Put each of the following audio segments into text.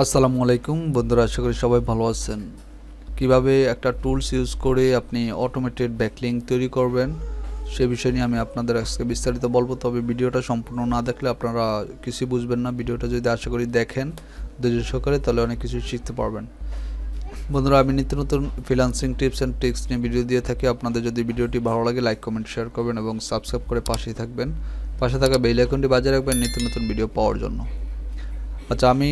আসসালামু আলাইকুম বন্ধুরা, আশা করি সবাই ভালো আছেন। কিভাবে একটা টুলস ইউজ করে আপনি অটোমেটেড ব্যাকলিঙ্ক তৈরি করবেন সে বিষয় নিয়ে আমি আপনাদের আজকে বিস্তারিত বলবো। তবে ভিডিওটা সম্পূর্ণ না দেখলে আপনারা কিছু বুঝবেন না। ভিডিওটা যদি আশা করি দেখেন ধৈর্য সহকারে, তাহলে অনেক কিছু শিখতে পারবেন। বন্ধুরা, আমি নিত্য নতুন ফ্রিল্যান্সিং টিপস অ্যান্ড ট্রিক্স নিয়ে ভিডিও দিয়ে থাকি। আপনাদের যদি ভিডিওটি ভালো লাগে লাইক কমেন্ট শেয়ার করবেন এবং সাবস্ক্রাইব করে পাশেই থাকবেন। পাশে থাকা বেল আইকনটি বাজিয়ে রাখবেন নিত্য নতুন ভিডিও পাওয়ার জন্য। আচ্ছা, আমি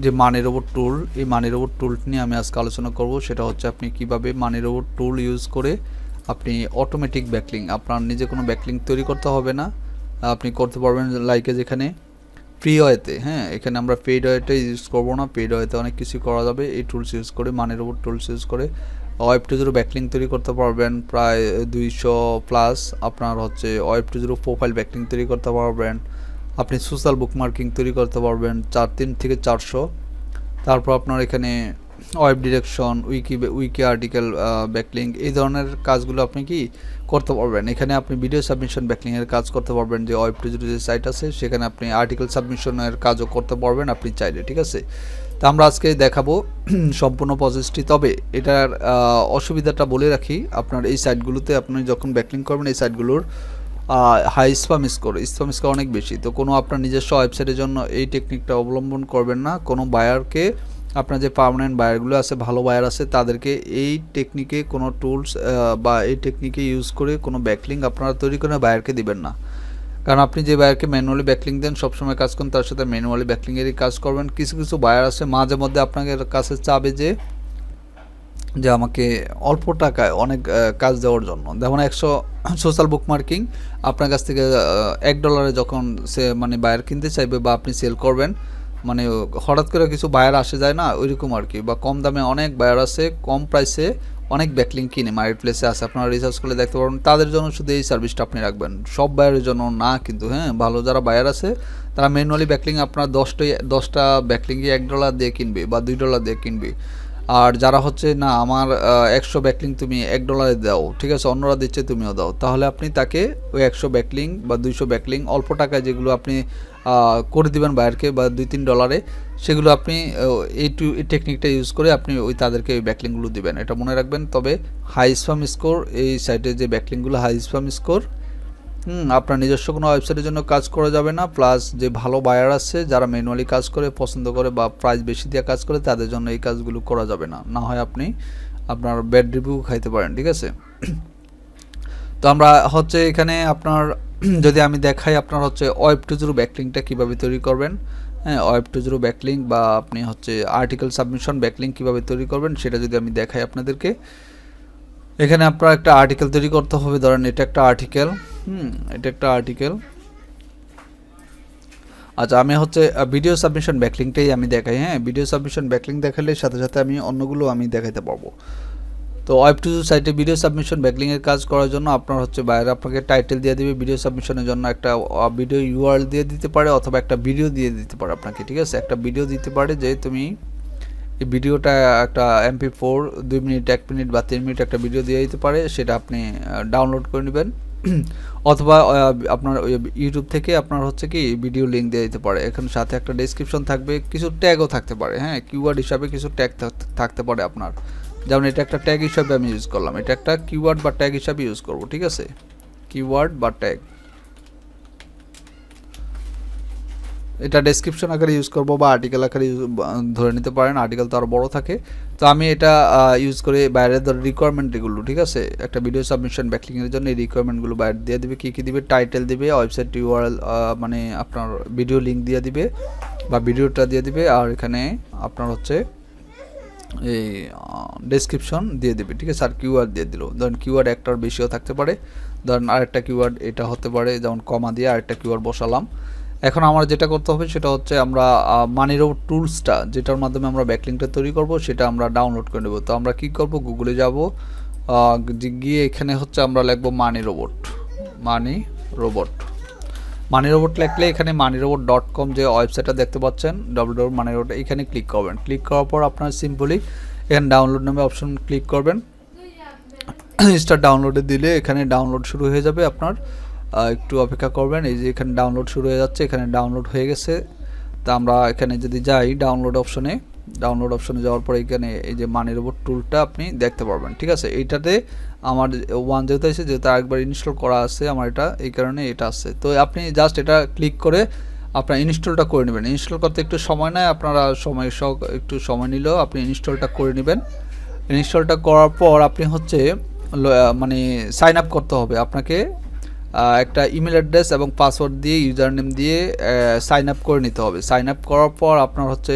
যে মানি রোবট টুল, এই মানি রোবট টুলটি নিয়ে আমি আজকে আলোচনা করব। সেটা হচ্ছে আপনি কিভাবে মানি রোবট টুল ইউজ করে আপনি অটোমেটিক ব্যাকলিঙ্ক, আপনার নিজে কোনো ব্যাকলিঙ্ক তৈরি করতে হবে না, আপনি করতে পারবেন। লাইকে যেখানে ফ্রি ওয়েতে, এখানে আমরা পেইড ওয়েতে ইউজ করব না, পেইড ওয়েতে অনেক কিছু করা যাবে এই টুলস ইউজ করে। মানি রোবট টুলস ইউজ করে ওয়েব টু জিরো ব্যাকলিঙ্ক তৈরি করতে পারবেন প্রায় 200 প্লাস। আপনার হচ্ছে web two zero profile backlink তৈরি করতে পারবেন। আপনি সোশ্যাল বুকমার্কিং তৈরি করতে পারবেন 3 থেকে 400। তারপর আপনার এখানে web direction, wiki article backlink, এই ধরনের কাজগুলো আপনি কি করতে পারবেন। এখানে আপনি ভিডিও সাবমিশন ব্যাকলিংয়ের কাজ করতে পারবেন। যে ওয়েব টু জিরো যে সাইট আছে সেখানে আপনি আর্টিকেল সাবমিশনের কাজও করতে পারবেন আপনি চাইলে, ঠিক আছে। তা আমরা আজকে দেখাবো সম্পূর্ণ প্রসেসটি। তবে এটার অসুবিধাটা বলে রাখি, আপনার এই সাইটগুলোতে আপনি যখন ব্যাকলিঙ্ক করবেন এই সাইটগুলোর হাই স্প্যাম স্কোর অনেক বেশি। তো কোনো আপনার নিজস্ব ওয়েবসাইটের জন্য এই টেকনিকটা অবলম্বন করবেন না। কোনো বায়ারকে, আপনার যে পার্মানেন্ট বায়ারগুলো আছে, ভালো বায়ার আছে, তাদেরকে এই টেকনিকে কোনো টুলস বা এই টেকনিকে ইউজ করে কোনো ব্যাকলিঙ্ক আপনারা তৈরি করে বায়ারকে দিবেন না। কারণ আপনি যে বায়ারকে ম্যানুয়ালি ব্যাকলিঙ্ক দেন, সবসময় কাজ করেন তার সাথে ম্যানুয়ালি ব্যাকলিংয়েরই কাজ করবেন। কিছু কিছু বায়ার আছে মাঝে মধ্যে আপনাকে কাছে চাবে যে আমাকে অল্প টাকায় অনেক কাজ দেওয়ার জন্য। যেমন 100 সোশ্যাল বুকমার্কিং আপনার কাছ থেকে $1 যখন সে মানে বায়ার কিনতে চাইবে বা আপনি সেল করবেন, মানে হঠাৎ করে কিছু বায়ার আসে যায় না, ওইরকম আর কি। বা কম দামে অনেক বায়ার আছে, কম প্রাইসে অনেক ব্যাকলিঙ্ক কিনে মার্কেট প্লেসে আছে, আপনারা রিসার্চ করলে দেখতে পারবেন। তাদের জন্য শুধু এই সার্ভিসটা আপনি রাখবেন, সব বায়ারের জন্য না কিন্তু। ভালো যারা বায়ার আছে তারা ম্যানুয়ালি ব্যাকলিঙ্ক আপনার 10টা ব্যাকলিঙ্কই $1 দিয়ে কিনবে বা $2 দিয়ে কিনবে। আর যারা হচ্ছে না আমার 100 ব্যাকলিঙ্ক তুমি $1 দাও, ঠিক আছে, অন্যরা দিচ্ছে তুমিও দাও, তাহলে আপনি তাকে ওই 100 ব্যাকলিঙ্ক বা 200 ব্যাকলিঙ্ক অল্প টাকায় যেগুলো আপনি করে দিবেন বায়ারকে বা $2-3, সেগুলো আপনি এই টেকনিকটা ইউজ করে আপনি ওই তাদেরকে ওই ব্যাকলিঙ্কগুলো দিবেন। এটা মনে রাখবেন। তবে হাই স্প্যাম স্কোর, এই সাইটে যে ব্যাকলিঙ্কগুলো হাই স্প্যাম স্কোর, আপনার নিজস্ব কোনো ওয়েবসাইটের জন্য কাজ করা যাবে না। প্লাস যে ভালো বায়ার আছে যারা ম্যানুয়ালি কাজ করে পছন্দ করে বা প্রাইস বেশি দিয়ে কাজ করে, তাদের জন্য এই কাজগুলো করা যাবে না, না হয় আপনি আপনার ব্যাড রিভিউ খাইতে পারেন, ঠিক আছে। তো আমরা হচ্ছে এখানে আপনার যদি আমি দেখাই, আপনার হচ্ছে ওয়েব টু জিরো ব্যাকলিঙ্কটা কীভাবে তৈরি করবেন, ওয়েব টু জিরো ব্যাকলিঙ্ক বা আপনি হচ্ছে আর্টিকেল সাবমিশন ব্যাকলিঙ্ক কীভাবে তৈরি করবেন সেটা যদি আমি দেখাই আপনাদেরকে। এখানে আপনার একটা আর্টিকেল তৈরি করতে হবে। ধরেন এটা একটা আর্টিকেল, এটা একটা আর্টিকেল। আচ্ছা, আমি হচ্ছে ভিডিও সাবমিশন ব্যাকলিঙ্কটাই আমি দেখাই। ভিডিও সাবমিশন ব্যাকলিঙ্ক দেখালে সাথে সাথে আমি অন্যগুলো আমি দেখাইতে পারবো। তো ওয়েব টু সাইটে ভিডিও সাবমিশন ব্যাকলিংয়ের কাজ করার জন্য আপনার হচ্ছে বাইরে আপনাকে টাইটেল দিয়ে দিবে, ভিডিও সাবমিশনের জন্য একটা ভিডিও ইউআরএল দিয়ে দিতে পারে অথবা একটা ভিডিও দিয়ে দিতে পারে আপনাকে, ঠিক আছে। একটা ভিডিও দিতে পারে যে তুমি এই ভিডিওটা একটা MP4 2 মিনিট 1 মিনিট বা 3 মিনিট একটা ভিডিও দিয়ে দিতে পারে, সেটা আপনি ডাউনলোড করে নেবেন। অথবা আপনার ইউটিউব থেকে আপনার হচ্ছে কি ভিডিও লিঙ্ক দিয়ে দিতে পারে। এখানে সাথে একটা ডেসক্রিপশন থাকবে, কিছু ট্যাগও থাকতে পারে, কিওয়ার্ড হিসাবে কিছু ট্যাগ থাকতে পারে আপনার। যেমন এটা একটা ট্যাগ হিসাবে আমি ইউজ করলাম, এটা একটা কিওয়ার্ড বা ট্যাগ হিসাবে ইউজ করব, ঠিক আছে। কিওয়ার্ড বা ট্যাগ, এটা ডেসক্রিপশন আকারে ইউজ করব বা আর্টিকেল আকারে ধরে নিতে পারেন, আর্টিকেল তো আরও বড় থাকে। তো আমি এটা ইউজ করে বাইরের ধর রিকোয়ারমেন্ট এগুলো, ঠিক আছে। একটা ভিডিও সাবমিশন ব্যাকলিংয়ের জন্য এই রিকোয়ারমেন্টগুলো বাইরে দিয়ে দিবে। কী কী দিবে? টাইটেল দিবে, ওয়েবসাইট ইউআরএল মানে আপনার ভিডিও লিঙ্ক দিয়ে দিবে বা ভিডিওটা দিয়ে দিবে, আর এখানে আপনার হচ্ছে এই ডেসক্রিপশন দিয়ে দেবে, ঠিক আছে। আর কিওয়ার্ড দিয়ে দিল, ধরেন কিওয়ার্ড একটার বেশিও থাকতে পারে। ধরেন আরেকটা কিওয়ার্ড এটা হতে পারে, যেমন কমা দিয়ে আরেকটা কিওয়ার্ড বসালাম। এখন আমার যেটা করতে হবে সেটা হচ্ছে আমরা মানি রোবট টুলসটা যেটার মাধ্যমে আমরা ব্যাকলিংকটা তৈরি করব সেটা আমরা ডাউনলোড করে নেব। তো আমরা কি করব, গুগলে যাব, গিয়ে এখানে হচ্ছে আমরা লিখব মানি রোবট। মানি রোবট লিখলে এখানে monirobot.com যে ওয়েবসাইটটা দেখতে পাচ্ছেন www.monirobot, এখানে ক্লিক করবেন। ক্লিক করার পর আপনার সিম্পলি এখানে ডাউনলোড নামে অপশন ক্লিক করবেন। স্টার্ট ডাউনলোডে দিলে এখানে ডাউনলোড শুরু হয়ে যাবে। আপনার একটু অপেক্ষা করবেন, এই যে এখানে ডাউনলোড শুরু হয়ে যাচ্ছে, এখানে ডাউনলোড হয়ে গেছে। তা আমরা এখানে যদি যাই ডাউনলোড অপশনে যাওয়ার পরে এখানে এই যে মানি রোবট টুলটা আপনি দেখতে পারবেন, ঠিক আছে। এইটাতে আমার ওয়ান যেহেতু আছে, যেহেতু আরেকবার ইনস্টল করা আছে আমার এটা, এই কারণে এটা আছে। তো আপনি জাস্ট এটা ক্লিক করে আপনার ইনস্টলটা করে নেবেন। ইনস্টল করতে একটু সময় নেয়, আপনারা একটু সময় নিলেও আপনি ইনস্টলটা করে নেবেন। ইনস্টলটা করার পর আপনি হচ্ছে মানে সাইন আপ করতে হবে আপনাকে। একটা ইমেল অ্যাড্রেস এবং পাসওয়ার্ড দিয়ে ইউজার নেম দিয়ে সাইন আপ করে নিতে হবে। সাইন আপ করার পর আপনার হচ্ছে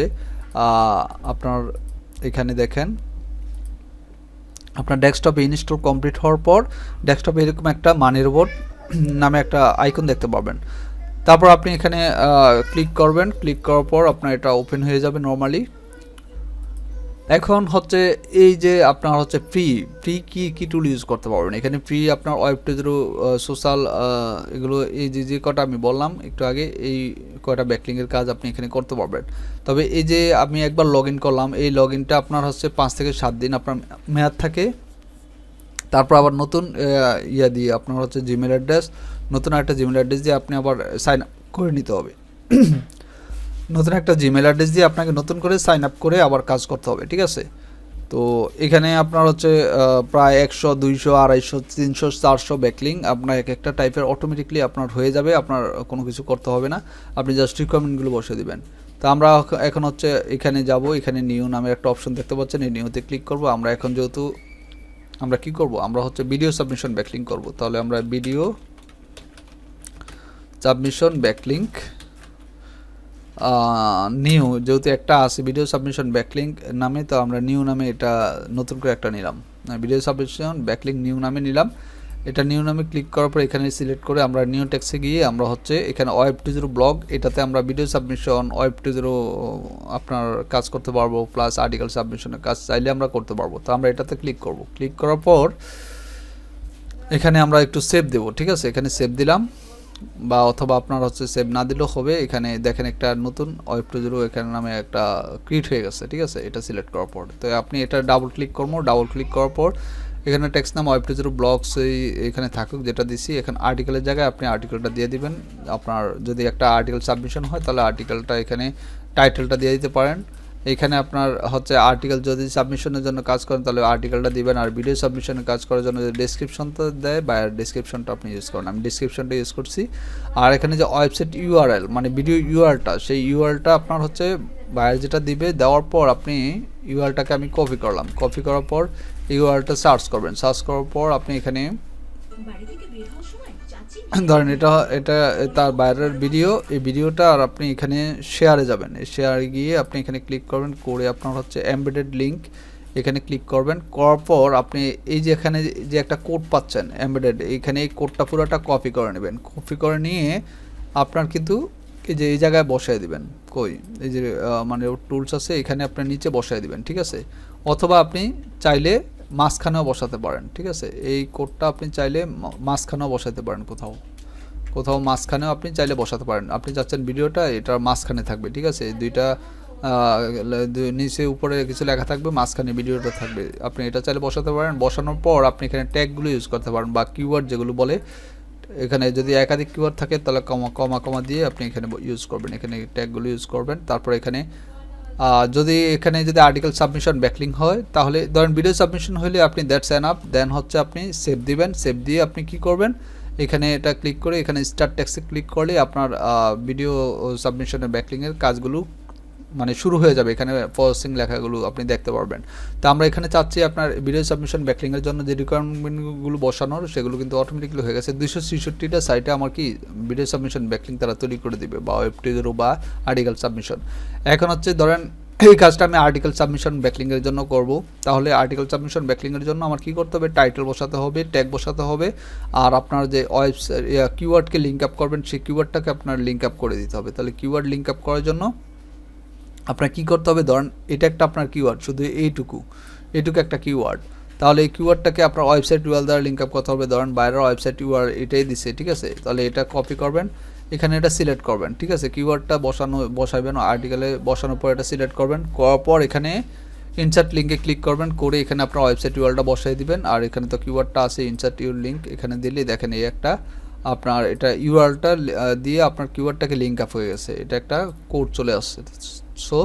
আপনার এখানে দেখেন আপনার ডেস্কটপে ইনস্টল কমপ্লিট হওয়ার পর ডেস্কটপে এরকম একটা মানি রোবট নামে একটা আইকন দেখতে পাবেন। তারপর আপনি এখানে ক্লিক করবেন। ক্লিক করার পর আপনার এটা ওপেন হয়ে যাবে নর্মালি। এখন হচ্ছে এই যে আপনার হচ্ছে ফ্রি কি টুল ইউজ করতে পারবেন এখানে। ফ্রি আপনার ওয়েব টু সোশ্যাল এগুলো এই যে কটা আমি বললাম একটু আগে, এই কয়টা ব্যাকলিংকের কাজ আপনি এখানে করতে পারবেন। তবে এই যে আমি একবার লগ ইন করলাম, এই লগ ইনটা আপনার হচ্ছে 5 থেকে 7 দিন আপনার মেয়াদ থাকে। তারপর আবার নতুন ইয়া দিয়ে আপনার হচ্ছে জিমেল অ্যাড্রেস, নতুন একটা জিমেল অ্যাড্রেস দিয়ে আপনি আবার সাইন আপ করে নিতে হবে। নতুন একটা জিমেল অ্যাড্রেস দিয়ে আপনাকে নতুন করে সাইন আপ করে আবার কাজ করতে হবে, ঠিক আছে। তো এখানে আপনার হচ্ছে প্রায় 100, 200, 250, 300, 400 ব্যাকলিং আপনার এক একটা টাইপের অটোমেটিকলি আপনার হয়ে যাবে। আপনার কোনো কিছু করতে হবে না, আপনি জাস্ট রিকমেন্ডগুলো বসে দিবেন। তো আমরা এখন হচ্ছে এখানে যাব, এখানে নিউ নামের একটা অপশন দেখতে পাচ্ছেন, এই নিউতে ক্লিক করব। আমরা এখন যেহেতু আমরা কি করব, আমরা হচ্ছে ভিডিও সাবমিশন ব্যাকলিং করব। তাহলে আমরা ভিডিও সাবমিশন ব্যাকলিংক নিউ, যেহেতু একটা আছে ভিডিও সাবমিশন ব্যাকলিংক নামে, তো আমরা নিউ নামে এটা নতুন করে একটা নিলাম, ভিডিও সাবমিশন ব্যাকলিংক নিউ নামে নিলাম। এটা নিউ নামে ক্লিক করার পর এখানে সিলেক্ট করে আমরা নিউ টেক্সে গিয়ে আমরা হচ্ছে এখানে ওয়েব 2.0 ব্লগ, এটাতে আমরা ভিডিও সাবমিশন ওয়েব 2.0 আপনার কাজ করতে পারবো, প্লাস আর্টিকেল সাবমিশনের কাজ চাইলে আমরা করতে পারবো। তো আমরা এটাতে ক্লিক করব। ক্লিক করার পর এখানে আমরা একটু সেভ দেব, ঠিক আছে। এখানে সেভ দিলাম, বা অথবা আপনার হচ্ছে সেভ না দিলেও হবে। এখানে দেখেন একটা নতুন ওয়েব 2.0 এখানে নামে একটা ক্রিয়েট হয়ে গেছে, ঠিক আছে। এটা সিলেক্ট করার পর তো আপনি এটা ডাবল ক্লিক করবো। ডাবল ক্লিক করার পর এখানে টেক্সট নাম ওয়েব 2.0 ব্লগস এখানে থাকুক যেটা দিছি। এখানে আর্টিকেলের জায়গায় আপনি আর্টিকেলটা দিয়ে দিবেন। আপনার যদি একটা আর্টিকেল সাবমিশন হয় তাহলে আর্টিকেলটা এখানে টাইটেলটা দিয়ে দিতে পারেন। এখানে আপনার হচ্ছে আর্টিকেল যদি সাবমিশনের জন্য কাজ করেন তাহলে আর্টিকেলটা দিবেন, আর ভিডিও সাবমিশনের কাজ করার জন্য যদি ডেসক্রিপশনটা দেয় বা ডেসক্রিপশনটা আপনি ইউজ করেন, আমি ডেসক্রিপশনটা ইউজ করছি। আর এখানে যে ওয়েবসাইট ইউআরএল মানে ভিডিও ইউআরএলটা, সেই ইউআরএলটা আপনার হচ্ছে বায়ার যেটা দিবে, দেওয়ার পর আপনি ইউআরএলটাকে আমি কপি করলাম। কপি করার পর ইউআরএলটা সার্চ করবেন। সার্চ করার পর আপনি এখানে ধরেন এটা তার বাইরের ভিডিও, এই ভিডিওটা, আর আপনি এখানে শেয়ারে যাবেন। এই শেয়ারে গিয়ে আপনি এখানে ক্লিক করবেন, করে আপনার হচ্ছে এমবেডেড লিঙ্ক এখানে ক্লিক করবেন। করার পর আপনি এই যে এখানে যে একটা কোড পাচ্ছেন এমবেডেড, এখানে এই কোডটা পুরোটা কপি করে নেবেন। কপি করে নিয়ে আপনার কিন্তু এই যে এই জায়গায় বসায় দিবেন, এই যে মানে টুলস আছে এখানে আপনার নিচে বসায় দিবেন, ঠিক আছে। অথবা আপনি চাইলে মাঝখানেও বসাতে পারেন, ঠিক আছে। এই কোডটা আপনি চাইলে মাঝখানেও বসাতে পারেন, কোথাও মাঝখানেও আপনি চাইলে বসাতে পারেন। আপনি চাচ্ছেন ভিডিওটা এটার মাঝখানে থাকবে, ঠিক আছে। দুইটা নিচে উপরে কিছু লেখা থাকবে, মাঝখানে ভিডিওটা থাকবে। আপনি এটা চাইলে বসাতে পারেন। বসানোর পর আপনি এখানে ট্যাগগুলো ইউজ করতে পারেন, বা কিওয়ার্ড যেগুলো বলে। এখানে যদি একাধিক কিওয়ার্ড থাকে তাহলে কমা দিয়ে আপনি এখানে ইউজ করবেন, এখানে ট্যাগগুলো ইউজ করবেন। তারপর এখানে যদি আর্টিকেল সাবমিশন ব্যাকলিং হয় তাহলে ধরেন ভিডিও সাবমিশন হলে আপনি দ্যাটস এনাফ। দেন হচ্ছে আপনি সেভ দিবেন। সেভ দিয়ে আপনি কি করবেন, এখানে এটা ক্লিক করে এখানে স্টার্ট টেক্সটে ক্লিক করলে আপনার ভিডিও সাবমিশনের ব্যাকলিংয়ের কাজগুলো মানে শুরু হয়ে যাবে। এখানে প্রসেসিং লেখাগুলো আপনি দেখতে পারবেন। তো আমরা এখানে চাচ্ছি আপনার ভিডিও সাবমিশন ব্যাকলিংয়ের জন্য যে রিকোয়ারমেন্টগুলো বসানোর, সেগুলো কিন্তু অটোমেটিকলি হয়ে গেছে। 266টা সাইটে আমার কি ভিডিও সাবমিশন ব্যাকলিং তারা তৈরি করে দিবে, বা ওয়েব 2.0 বা আর্টিকেল সাবমিশন। এখন হচ্ছে ধরেন এই কাজটা আমি আর্টিকেল সাবমিশন ব্যাকলিংয়ের জন্য করব। তাহলে আর্টিকেল সাবমিশন ব্যাকলিংয়ের জন্য আমার কি করতে হবে, টাইটেল বসাতে হবে, ট্যাগ বসাতে হবে, আর আপনার যে কিওয়ার্ডকে লিঙ্ক আপ করবেন সেই কিওয়ার্ডটাকে আপনার লিঙ্ক আপ করে দিতে হবে। তাহলে কিওয়ার্ড লিঙ্ক আপ করার জন্য আপনার কি করতে হবে, ধরেন এটা একটা আপনার কিওয়ার্ড, শুধু এইটুকু একটা কিওয়ার্ড। তাহলে এই কিওয়ার্ডটাকে আপনার ওয়েবসাইট ইউআরএল দ্বারা লিঙ্ক আপ করতে হবে। ধরেন বাইরের ওয়েবসাইট ইউআরএল এটাই দিছে, ঠিক আছে। তাহলে এটা কপি করবেন, এখানে এটা সিলেক্ট করবেন, ঠিক আছে। কিওয়ার্ডটা বসাবেন আর্টিকেলে, বসানোর পর এটা সিলেক্ট করবেন। করার পর এখানে ইনসার্ট লিঙ্কে ক্লিক করবেন, করে এখানে আপনার ওয়েবসাইট ইউআরএলটা বসাই দিবেন। আর এখানে তো কিওয়ার্ডটা আছে ইনসার্ট ইউর লিঙ্ক, এখানে দিলে দেখেন এই একটা আপনার এটা ইউআরএলটা দিয়ে আপনার কিওয়ার্ডটাকে লিঙ্ক আপ হয়ে গেছে, এটা একটা কোড চলে আসছে। সো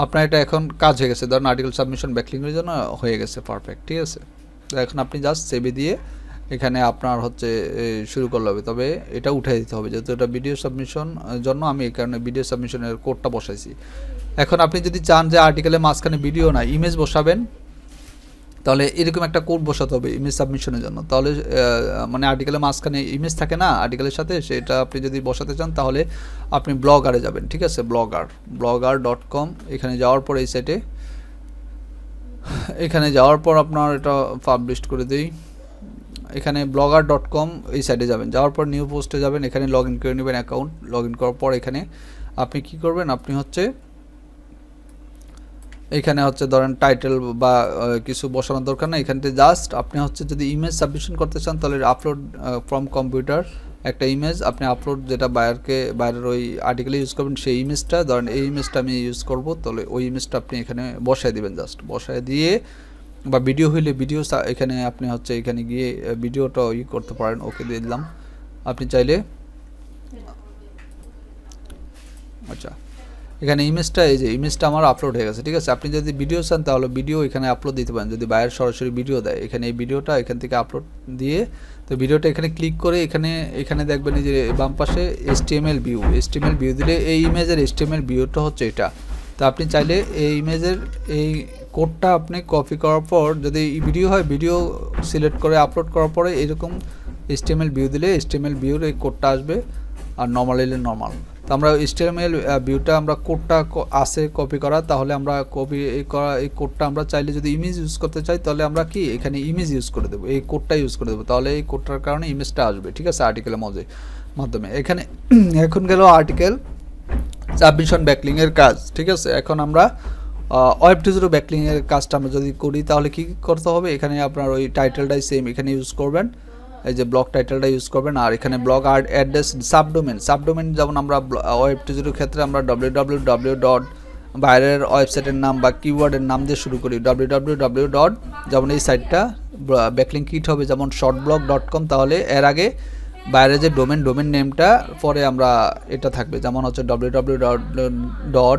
আপনার এটা এখন কাজ হয়ে গেছে, ধরুন আর্টিকেল সাবমিশন ব্যাকলিংকের জন্য হয়ে গেছে পারফেক্ট, ঠিক আছে। তো এখন আপনি জাস্ট সেভে দিয়ে এখানে আপনার হচ্ছে শুরু করলে হবে, তবে এটা উঠাই দিতে হবে যেহেতু এটা ভিডিও সাবমিশন জন্য, আমি এই কারণে ভিডিও সাবমিশনের কোডটা বসাইছি। এখন আপনি যদি চান যে আর্টিকেলের মাঝখানে ভিডিও না ইমেজ বসাবেন, তাহলে এরকম একটা কোড বসাতে হবে ইমেজ সাবমিশনের জন্য। তাহলে মানে আর্টিকেলের মাঝখানে ইমেজ থাকে না আর্টিকেলের সাথে, সেটা আপনি যদি বসাতে চান তাহলে আপনি ব্লগারে যাবেন, ঠিক আছে। blogger.com এখানে যাওয়ার পর এই সাইটে, এখানে যাওয়ার পর আপনার এটা পাবলিশ করে দিই। এখানে blogger.com এই সাইটে যাবেন, যাওয়ার পর নিউ পোস্টে যাবেন, এখানে লগ ইন করে নেবেন অ্যাকাউন্ট। লগ ইন করার পর এখানে আপনি কি করবেন, আপনি হচ্ছে এখানে হচ্ছে ধরেন টাইটেল বা কিছু বসানোর দরকার না, এখানে জাস্ট আপনি হচ্ছে যদি ইমেজ সাবমিশন করতে চান তাহলে আপলোড ফ্রম কম্পিউটার একটা ইমেজ আপনি আপলোড, যেটা বাইরের ওই আর্টিকেলে ইউজ করবেন সেই ইমেজটা, ধরেন এই ইমেজটা আমি ইউজ করব, তাহলে ওই ইমেজটা আপনি এখানে বসায় দিবেন, জাস্ট বসায় দিয়ে, বা ভিডিও হইলে ভিডিও এখানে আপনি হচ্ছে এখানে গিয়ে ভিডিওটা করতে পারেন, ওকে দিয়ে দিলাম। আপনি চাইলে আচ্ছা এখানে ইমেজটা, এই যে ইমেজটা আমার আপলোড হয়ে গেছে, ঠিক আছে। আপনি যদি ভিডিও চান তাহলে ভিডিও এখানে আপলোড দিতে পারেন, যদি বাইরের সরাসরি ভিডিও দেয় এখানে এই ভিডিওটা এখান থেকে আপলোড দিয়ে, তো ভিডিওটা এখানে ক্লিক করে এখানে দেখবেন এই যে বাম পাশে HTML ভিউ দিলে এই ইমেজের HTML ভিউটা হচ্ছে এটা। তো আপনি চাইলে এই ইমেজের এই কোডটা আপনি কপি করার পর, যদি ভিডিও হয় ভিডিও সিলেক্ট করে আপলোড করার পরে এরকম HTML ভিউ দিলে HTML ভিউর এই কোডটা আসবে, আর নর্মাল এলে নর্মাল। তো আমরা HTML ভিউটা আমরা কোডটা আছে কপি করা, তাহলে আমরা কপি করা এই কোডটা আমরা চাইলে যদি ইমেজ ইউজ করতে চাই তাহলে আমরা কি এখানে ইমেজ ইউজ করে দেবো, এই কোডটা ইউজ করে দেবো, তাহলে এই কোডটার কারণে ইমেজটা আসবে, ঠিক আছে, আর্টিকেলের মাধ্যমে। এখানে এখন গেল আর্টিকেল সাবমিশন ব্যাকলিংয়ের কাজ, ঠিক আছে। এখন আমরা ওয়েব টু জিরো ব্যাকলিংয়ের কাজটা আমরা যদি করি তাহলে কি করতে হবে, এখানে আপনার ওই টাইটেলটাই সেম এখানে ইউজ করবেন, এই যে ব্লগ টাইটেলটা ইউজ করবেন, আর এখানে ব্লগ অ্যাড্রেস সাবডোমেন যেমন আমরা ওয়েব টু জিরোর ক্ষেত্রে আমরা www. বাইরের ওয়েবসাইটের নাম বা কিওয়ার্ডের নাম দিয়ে শুরু করি, www. যেমন এই সাইটটা ব্যাকলিংক কিট হবে যেমন shortblog.com, তাহলে এর আগে বাইরে যে ডোমেন নেমটা পরে আমরা এটা থাকবে, যেমন হচ্ছে www.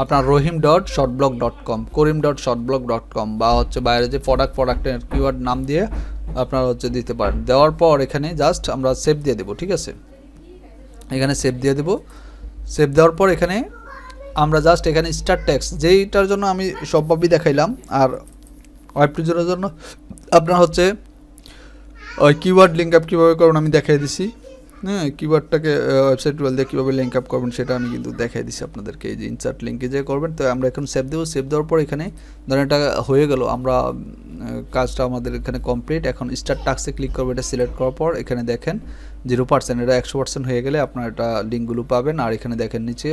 আপনার রহিম.shortblog.com, করিম.shortblog.com, বা হচ্ছে বাইরে যে প্রোডাক্টের কিওয়ার্ড নাম দিয়ে আপনারা হচ্ছে দিতে পারেন। দেওয়ার পর এখানে জাস্ট আমরা সেভ দিয়ে দেবো, ঠিক আছে। এখানে সেভ দিয়ে দেবো, সেভ দেওয়ার পর এখানে আমরা জাস্ট এখানে স্টার টেক্সট, যেইটার জন্য আমি সবভাবেই দেখাইলাম, আর ওয়েব টু জিরোর জন্য আপনার হচ্ছে ওই কিওয়ার্ড লিঙ্ক আপ কীভাবে করবেন আমি দেখাই দিছি, হ্যাঁ। কিওয়ার্ডটাকে ওয়েবসাইট টুয়েল দিয়ে কীভাবে লিঙ্ক আপ করবেন সেটা আমি কিন্তু দেখাই দিছি আপনাদেরকে, এই যে ইনসার্ট লিঙ্কে যে করবেন। তো আমরা এখন সেভ দেবো, সেভ দেওয়ার পর এখানে ধরেন এটা হয়ে গেল, আমরা কাজটা আমাদের এখানে কমপ্লিট। এখন স্টার্ট টাস্কে ক্লিক করবো, এটা সিলেক্ট করার পর এখানে দেখেন 0%, এটা 100% হয়ে গেলে আপনার এটা লিঙ্কগুলো পাবেন। আর এখানে দেখেন নিচে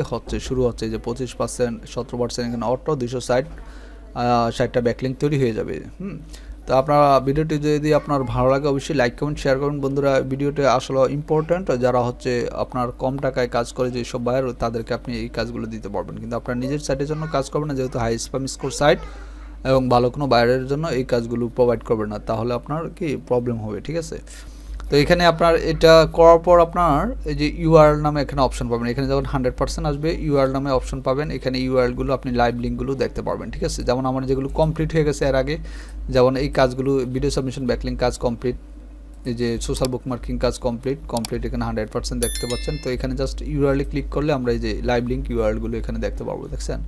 শুরু হচ্ছে যে 25%, 17%, এখানে অটো 260টা ব্যাকলিঙ্ক তৈরি হয়ে যাবে। তো আপনারা ভিডিওটি যদি আপনার ভালো লাগে অবশ্যই লাইক কমেন্ট শেয়ার করুন বন্ধুরা। ভিডিওটি আসলে ইম্পর্ট্যান্ট, যারা হচ্ছে আপনার কম টাকায় কাজ করে যেসব বায়ার, তাদেরকে আপনি এই কাজগুলো দিতে পারবেন, কিন্তু আপনার নিজের সাইটের জন্য কাজ করবেন না, যেহেতু হাই স্প্যাম স্কোর সাইট এবং ভালো কোনো বায়ারের জন্য এই কাজগুলো প্রোভাইড করবেন না, তাহলে আপনার কি প্রবলেম হবে, ঠিক আছে। তো এখানে আপনার এটা করার পর আপনার এই যে ইউআরএল নামে এখানে অপশন পাবেন, এখানে যখন 100% আসবে ইউআরএল নামে অপশন পাবেন, এখানে ইউআরএলগুলো আপনি লাইভ লিঙ্কগুলো দেখতে পারবেন, ঠিক আছে। যেমন আমার যেগুলো কমপ্লিট হয়ে গেছে এর আগে, যেমন এই কাজগুলো ভিডিও সাবমিশন ব্যাকলিঙ্ক কাজ কমপ্লিট, এই যে সোশ্যাল বুকমার্কিং কাজ কমপ্লিট, এখানে 100% দেখতে পাচ্ছেন। তো এখানে জাস্ট ইউআরএল ক্লিক করলে আমরা এই যে লাইভ লিঙ্ক ইউআরএলগুলো এখানে দেখতে পারবো, দেখছেন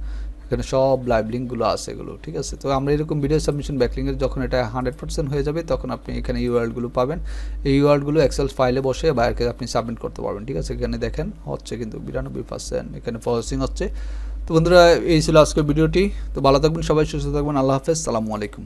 এখানে সব লাইভ লিঙ্কগুলো আছে এগুলো, ঠিক আছে। তো আমরা এরকম ভিডিও সাবমিশন ব্যাকলিঙ্কের যখন এটা 100% হয়ে যাবে তখন আপনি এখানে ইউআরএলগুলো পাবেন, এই ইউআরএলগুলো এক্সেল ফাইলে বসে বাইরকে আপনি সাবমিট করতে পারবেন, ঠিক আছে। এখানে দেখেন হচ্ছে কিন্তু 92% এখানে প্রসেসিং হচ্ছে। তো বন্ধুরা এই ছিল আজকের ভিডিওটি, তো ভালো থাকবেন সবাই, সুস্থ থাকবেন, আল্লাহ হাফেজ, সালামু আলাইকুম।